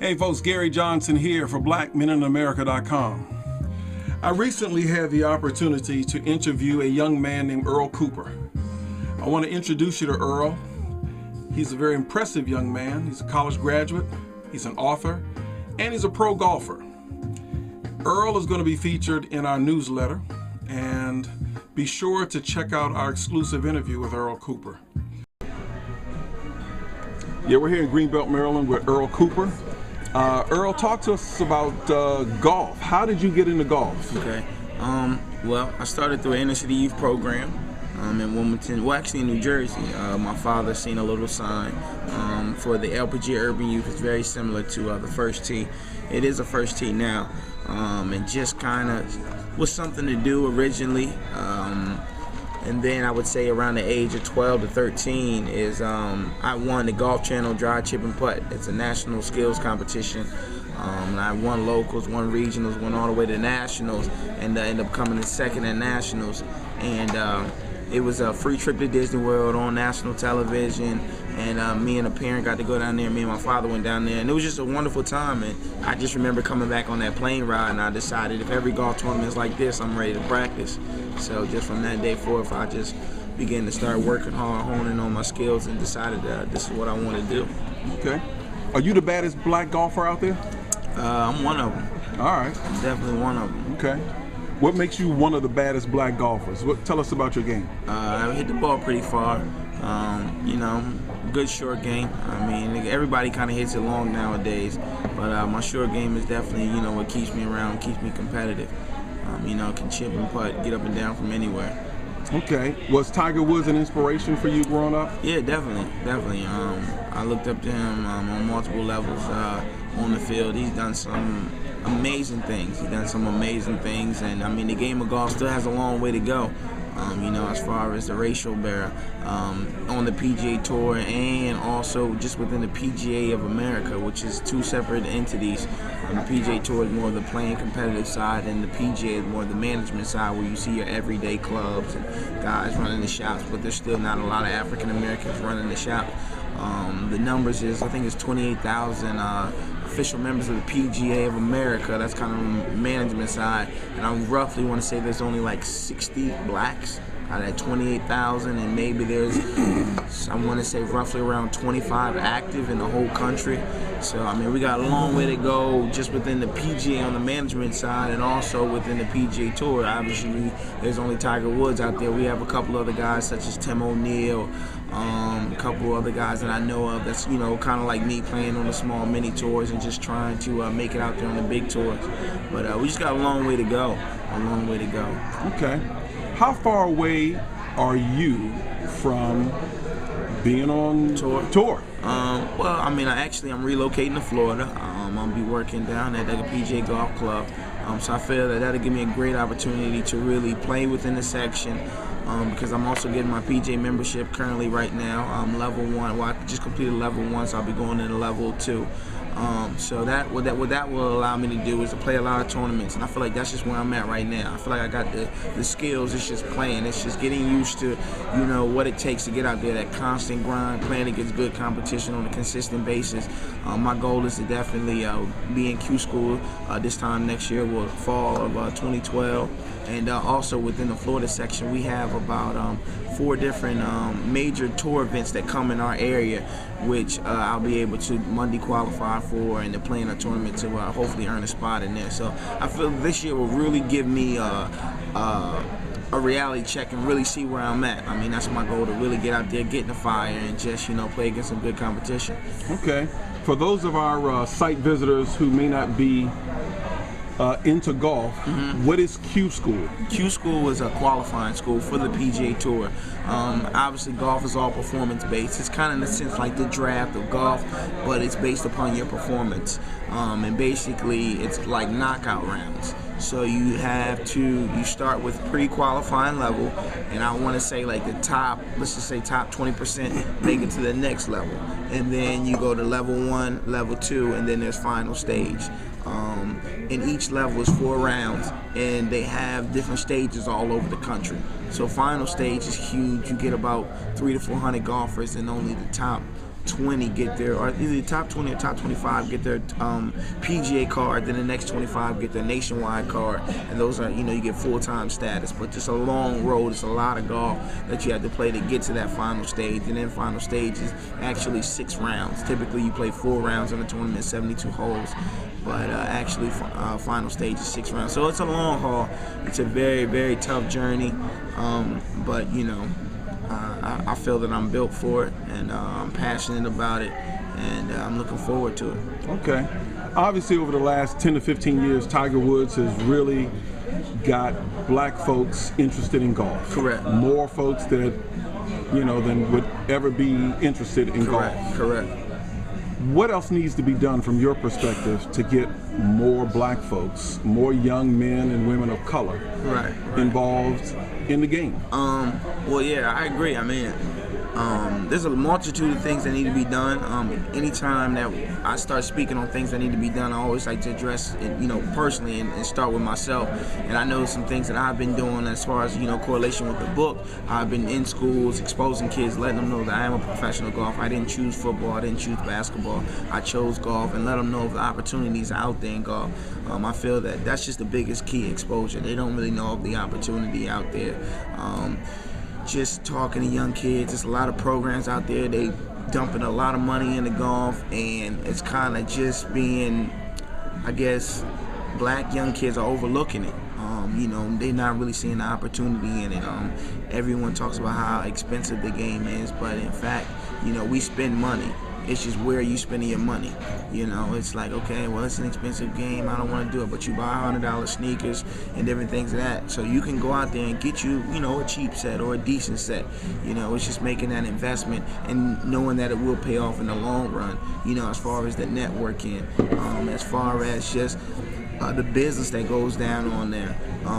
Hey folks, Gary Johnson here for BlackMenInAmerica.com. I recently had the opportunity to interview a young man named Earl Cooper. I want to introduce you to Earl. He's a very impressive young man. He's a college graduate, he's an author, and he's a pro golfer. Earl is going to be featured in our newsletter, and be sure to check out our exclusive interview with Earl Cooper. Yeah, we're here in Greenbelt, Maryland with Earl Cooper. Earl, talk to us about golf. How did you get into golf? Okay. Well, I started through an inner city youth program in Wilmington, well, actually in New Jersey. My father seen a little sign for the LPG Urban Youth. It's very similar to the First Tee. It is a First Tee now, and just kind of was something to do originally. And then I would say around the age of 12 to 13 is I won the Golf Channel Dry Chip and Putt. It's a national skills competition. And I won locals, won regionals, went all the way to nationals, and ended up coming in second at nationals. And it was a free trip to Disney World on national television. And me and a parent got to go down there. Me and my father went down there, and it was just a wonderful time. And I just remember coming back on that plane ride, and I decided if every golf tournament is like this, I'm ready to practice. So just from that day forth, I just began to start working hard, honing on my skills, and decided that this is what I want to do. Okay. Are you the baddest black golfer out there? I'm one of them. All right. I'm definitely one of them. Okay. What makes you one of the baddest black golfers? Tell us about your game. I hit the ball pretty far. Good short game. I mean, everybody kind of hits it long nowadays, but my short game is definitely, what keeps me around, keeps me competitive. Can chip and putt, get up and down from anywhere. Okay. Was Tiger Woods an inspiration for you growing up? Yeah, definitely. I looked up to him on multiple levels on the field. He's done some amazing things. And I mean, the game of golf still has a long way to go. As far as the racial barrier on the PGA Tour, and also just within the PGA of America, which is two separate entities. The PGA Tour is more of the playing competitive side, and the PGA is more of the management side, where you see your everyday clubs and guys running the shops, but there's still not a lot of African Americans running the shop. The numbers is, I think it's 28,000 official members of the PGA of America. That's kind of the management side, and I roughly want to say there's only like 60 blacks out of that 28,000, and maybe there's, I want to say roughly around 25 active in the whole country. So I mean, we got a long way to go just within the PGA on the management side, and also within the PGA Tour. Obviously, there's only Tiger Woods out there. We have a couple other guys such as Tim O'Neill, a couple other guys that I know of that's, kind of like me, playing on the small mini tours and just trying to make it out there on the big tours. But we just got a long way to go. Okay. How far away are you from being on tour? Well, I mean, I'm relocating to Florida. I'll be working down at the PGA Golf Club. So I feel that that'll give me a great opportunity to really play within the section. Because I'm also getting my PGA membership currently right now. I'm level 1. Well, I just completed level 1, so I'll be going into level 2. So what that will allow me to do is to play a lot of tournaments, and I feel like that's just where I'm at right now. I feel like I got the skills. It's just playing. It's just getting used to, what it takes to get out there, that constant grind, playing against good competition on a consistent basis. My goal is to definitely be in Q school this time next year, fall of 2012. And also within the Florida section, we have about 4 different major tour events that come in our area, which I'll be able to Monday qualify for, and to play in a tournament to hopefully earn a spot in there. So I feel this year will really give me a reality check and really see where I'm at. I mean, that's my goal, to really get out there, get in the fire, and just, play against some good competition. Okay. For those of our site visitors who may not be into golf, what is Q School? Q School is a qualifying school for the PGA Tour. Obviously, golf is all performance-based. It's kind of in a sense like the draft of golf, but it's based upon your performance. And basically, it's like knockout rounds. So you start with pre-qualifying level, and I want to say like the top, let's just say top 20% make it to the next level. And then you go to level 1, level 2, and then there's final stage. And each level is 4 rounds, and they have different stages all over the country. So final stage is huge. You get about 300 to 400 golfers, and only the top 20 get their, or either the top 20 or top 25 get their PGA card, then the next 25 get their nationwide card, and those are, you get full-time status. But it's a long road. It's a lot of golf that you have to play to get to that final stage, and then final stage is actually 6 rounds. Typically, you play 4 rounds in a tournament, 72 holes, but actually final stage is 6 rounds. So it's a long haul. It's a very, very tough journey, but I feel that I'm built for it, and I'm passionate about it, and I'm looking forward to it. Okay. Obviously, over the last 10 to 15 years, Tiger Woods has really got black folks interested in golf. Correct. More folks that, than would ever be interested in golf. Correct. What else needs to be done from your perspective to get more black folks, more young men and women of color involved in the game? Well, yeah, I agree. I mean, there's a multitude of things that need to be done. Anytime that I start speaking on things that need to be done, I always like to address it, personally, and start with myself. And I know some things that I've been doing as far as, correlation with the book. I've been in schools, exposing kids, letting them know that I am a professional golfer. I didn't choose football. I didn't choose basketball. I chose golf, and let them know of the opportunities out there in golf. I feel that that's just the biggest key, exposure. They don't really know of the opportunity out there. Just talking to young kids, there's a lot of programs out there. They dumping a lot of money into golf, and it's kind of just being, I guess, black young kids are overlooking it. They're not really seeing the opportunity in it. Everyone talks about how expensive the game is, but in fact, we spend money. It's just where you spending your money. It's like, okay, well, it's an expensive game. I don't want to do it. But you buy $100 sneakers and different things of that. So you can go out there and get you, a cheap set or a decent set. It's just making that investment and knowing that it will pay off in the long run, as far as the networking, as far as just the business that goes down on there.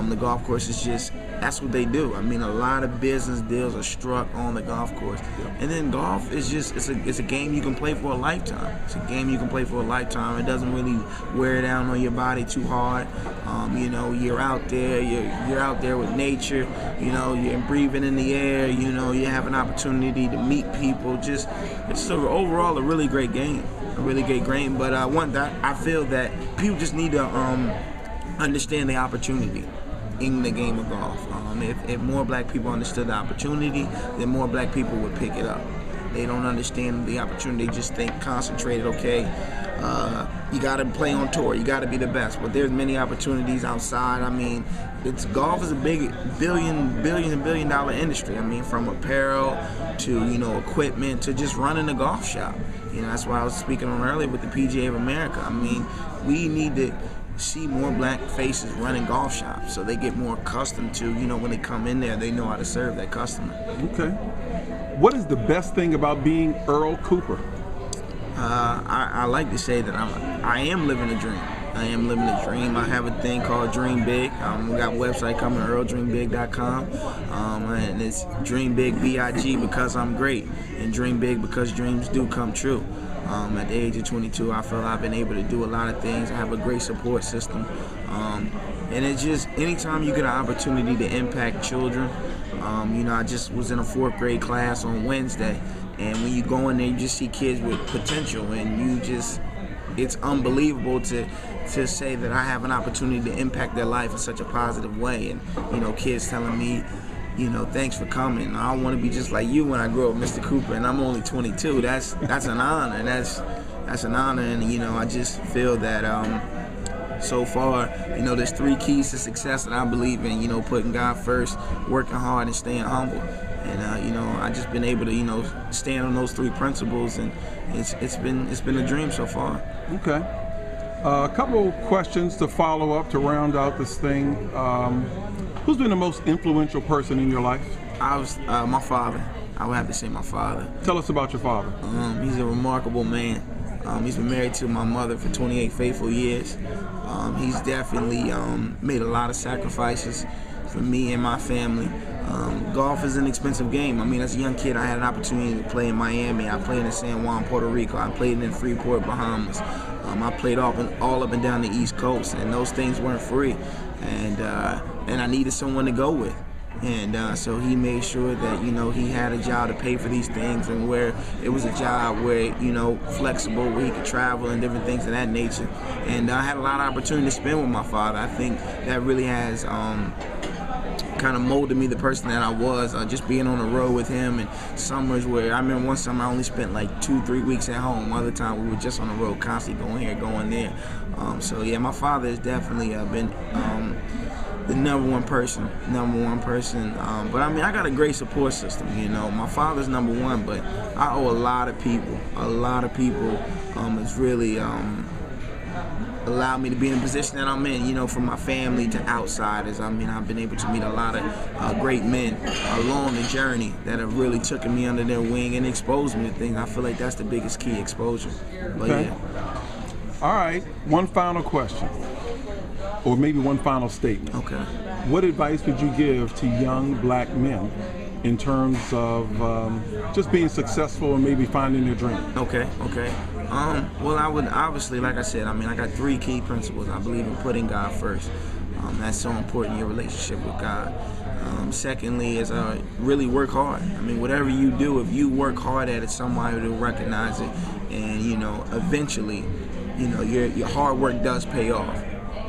The golf course is just, that's what they do. I mean, a lot of business deals are struck on the golf course. And then golf is just, it's a game you can play for a lifetime. It's a game you can play for a lifetime. It doesn't really wear down on your body too hard. You're out there, you're out there with nature, you're breathing in the air, you have an opportunity to meet people. It's overall a really great game. A really great game, but I feel that people just need to understand the opportunity in the game of golf. If more black people understood the opportunity, then more black people would pick it up. They don't understand the opportunity. They just think concentrated, okay, you got to play on tour, you got to be the best. But there's many opportunities outside. I mean, golf is a big billion dollar industry. I mean, from apparel to, equipment to just running a golf shop. That's why I was speaking on earlier with the PGA of America. I mean, we need to see more black faces running golf shops so they get more accustomed to, when they come in there, they know how to serve that customer. Okay. What is the best thing about being Earl Cooper? I like to say that I am living a dream. I am living a dream. I have a thing called Dream Big. We got a website coming, earldreambig.com. And it's Dream Big, B-I-G, because I'm great. And Dream Big because dreams do come true. At the age of 22, I feel I've been able to do a lot of things. I have a great support system. And it's just, anytime you get an opportunity to impact children, I just was in a 4th grade class on Wednesday. And when you go in there, you just see kids with potential, and it's unbelievable to say that I have an opportunity to impact their life in such a positive way. And, kids telling me, thanks for coming. I want to be just like you when I grow up, Mr. Cooper, and I'm only 22. That's an honor. That's an honor, and, I just feel that so far, there's 3 keys to success that I believe in, putting God first, working hard, and staying humble. And I just been able to stand on those 3 principles, and it's been a dream so far. Okay. A couple questions to follow up to round out this thing. Who's been the most influential person in your life? My father. I would have to say my father. Tell us about your father. He's a remarkable man. He's been married to my mother for 28 faithful years. He's definitely made a lot of sacrifices for me and my family. Golf is an expensive game. I mean, as a young kid, I had an opportunity to play in Miami. I played in San Juan, Puerto Rico. I played in Freeport, Bahamas. I played all up and down the East Coast, and those things weren't free. And I needed someone to go with. And so he made sure that, he had a job to pay for these things, and where it was a job where, flexible, where he could travel and different things of that nature. And I had a lot of opportunity to spend with my father. I think that really has kind of molded me the person that I was, just being on the road with him. And summers where, I remember one summer I only spent like 2-3 weeks at home. Other time we were just on the road, constantly going here, going there. So yeah, my father has definitely been the number one person. But I mean, I got a great support system. My father's number one, but I owe a lot of people. It's really allowed me to be in the position that I'm in, from my family to outsiders. I mean, I've been able to meet a lot of great men along the journey that have really taken me under their wing and exposed me to things. I feel like that's the biggest key, exposure. But okay. Yeah. All right, one final question, or maybe one final statement. Okay. What advice would you give to young black men in terms of just being successful and maybe finding their dream? Okay. Well, I would obviously, like I said, I got 3 key principles. I believe in putting God first. That's so important in your relationship with God. Secondly is really work hard. I mean, whatever you do, if you work hard at it, somebody will recognize it, and eventually, your hard work does pay off.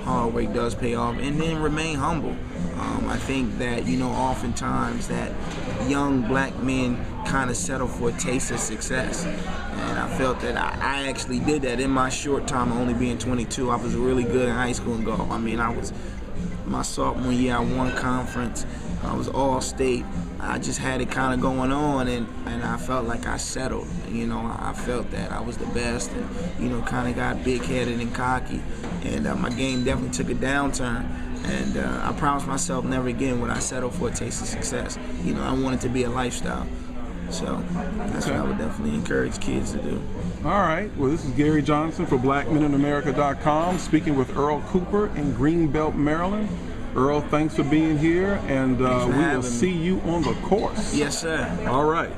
And then remain humble. I think that, oftentimes that young black men kind of settle for a taste of success. And I felt that I actually did that in my short time, only being 22. I was really good in high school and golf. I mean, my sophomore year, I won conference. I was all state. I just had it kind of going on, and I felt like I settled. I felt that I was the best, and kind of got big-headed and cocky, and my game definitely took a downturn. And I promised myself never again would I settle for a taste of success. I want it to be a lifestyle. So that's what I would definitely encourage kids to do. All right. Well, this is Gary Johnson for BlackMenInAmerica.com, speaking with Earl Cooper in Greenbelt, Maryland. Earl, thanks for being here, and we will see you on the course. Yes, sir. All right.